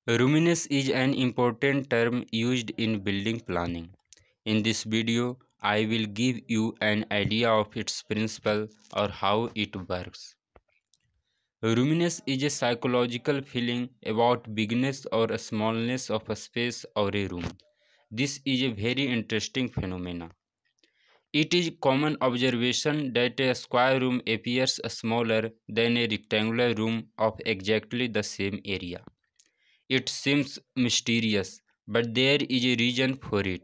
Roominess is an important term used in building planning. In this video, I will give you an idea of its principle or how it works. Roominess is a psychological feeling about bigness or smallness of a space or a room. This is a very interesting phenomenon. It is common observation that a square room appears smaller than a rectangular room of exactly the same area. It seems mysterious, but there is a reason for it.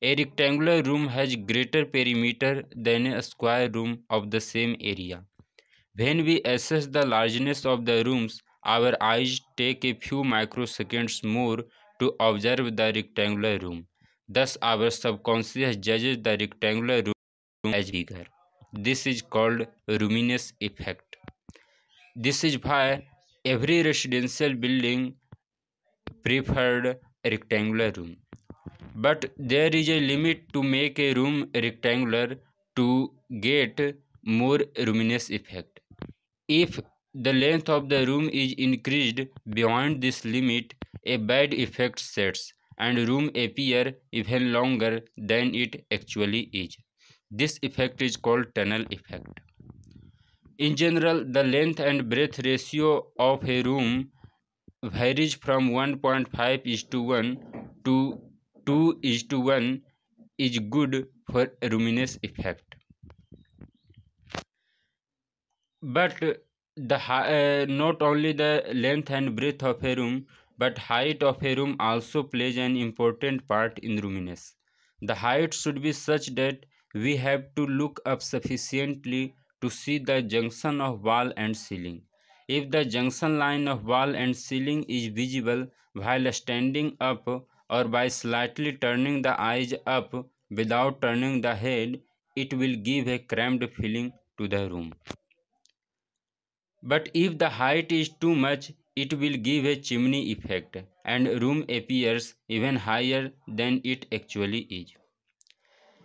A rectangular room has greater perimeter than a square room of the same area. When we assess the largeness of the rooms, our eyes take a few microseconds more to observe the rectangular room. Thus, our subconscious judges the rectangular room as bigger. This is called roominess effect. This is why every residential building preferred rectangular room. But there is a limit to make a room rectangular to get more roominess effect. If the length of the room is increased beyond this limit, a bad effect sets and room appear even longer than it actually is. This effect is called tunnel effect. In general, the length and breadth ratio of a room varies from 1.5 is to 1 to 2 is to 1 is good for roominess effect. But not only the length and breadth of a room, but height of a room also plays an important part in roominess. The height should be such that we have to look up sufficiently to see the junction of wall and ceiling. If the junction line of wall and ceiling is visible while standing up or by slightly turning the eyes up without turning the head, it will give a cramped feeling to the room. But if the height is too much, it will give a chimney effect and room appears even higher than it actually is.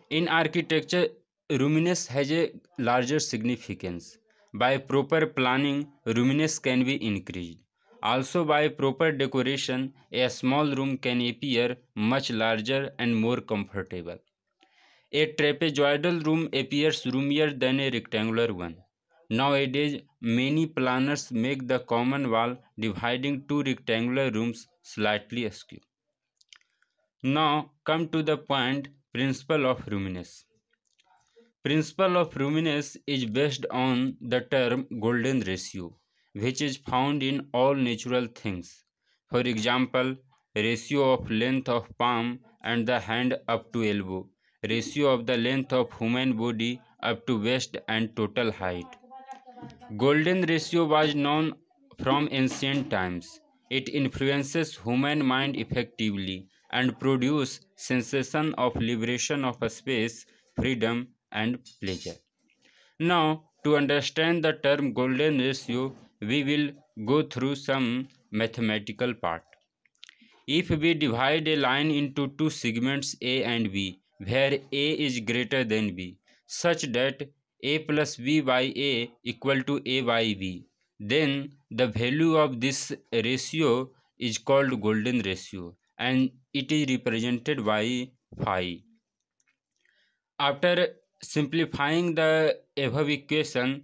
In architecture, roominess has a larger significance. By proper planning, roominess can be increased. Also, by proper decoration, a small room can appear much larger and more comfortable. A trapezoidal room appears roomier than a rectangular one. Nowadays, many planners make the common wall dividing two rectangular rooms slightly askew. Now come to the point, principle of roominess. Principle of roominess is based on the term golden ratio, which is found in all natural things. For example, ratio of length of palm and the hand up to elbow, ratio of the length of human body up to waist and total height. Golden ratio was known from ancient times. It influences human mind effectively and produces sensation of liberation of space, freedom and pleasure. Now, to understand the term golden ratio, we will go through some mathematical part. If we divide a line into two segments A and B, where A is greater than B, such that A plus B by A equal to A by B, then the value of this ratio is called golden ratio and it is represented by phi. After simplifying the above equation,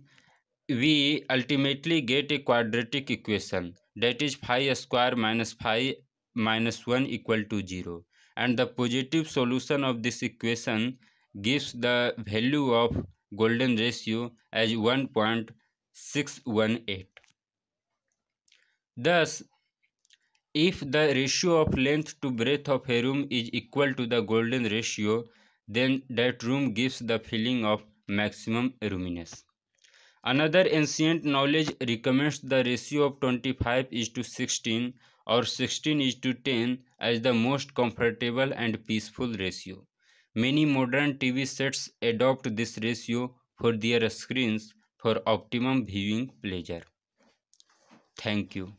we ultimately get a quadratic equation, that is phi square minus phi minus 1 equal to 0, and the positive solution of this equation gives the value of golden ratio as 1.618. Thus, if the ratio of length to breadth of a room is equal to the golden ratio, then that room gives the feeling of maximum roominess. Another ancient knowledge recommends the ratio of 25 is to 16 or 16 is to 10 as the most comfortable and peaceful ratio. Many modern TV sets adopt this ratio for their screens for optimum viewing pleasure. Thank you.